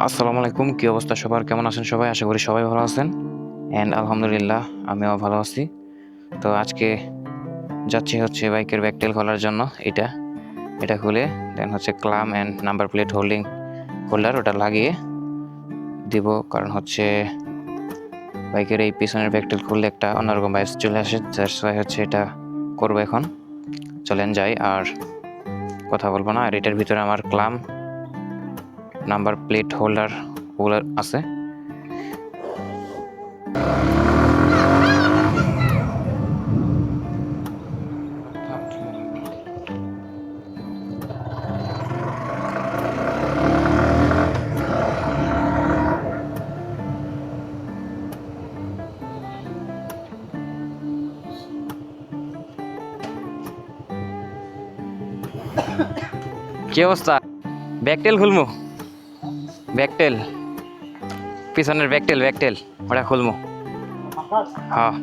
আসসালামু আলাইকুম। কি অবস্থা সবার? কেমন আছেন সবাই? আশা করি সবাই ভালো আছেন। আলহামদুলিল্লাহ আমিও ভালো আছি। তো আজকে যাচ্ছি বাইকের ব্যাকটেল খোলার জন্য। এটা খুলে দেন ক্লাম অ্যান্ড নাম্বার প্লেট হোল্ডার ওটা লাগিয়ে দিব। কারণ বাইকের এই পিছনের ব্যাকটেল খুললে একটা অন্যরকম ভাইবস চলে আসে। দ্যাটস ওয়াই এটা করবো এখন। চলেন যাই, আর কথা বলবো না। আর এটার ভিতরে আমার ক্লাম নাম্বার প্লেট হোল্ডার ওগুলো আছে। কি অবস্থা? ব্যাকটেল খুলমু, ব্যাকটেল পিছনের ব্যাকটেল ওটা খুলমু। হ্যাঁ,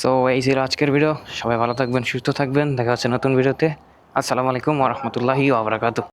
সো এই ছিল আজকের ভিডিও। সবাই ভালো থাকবেন, সুস্থ থাকবেন। দেখা হচ্ছে নতুন ভিডিওতে। আসসালামু আলাইকুম ওয়া রাহমাতুল্লাহি ওয়া বারাকাতুহু।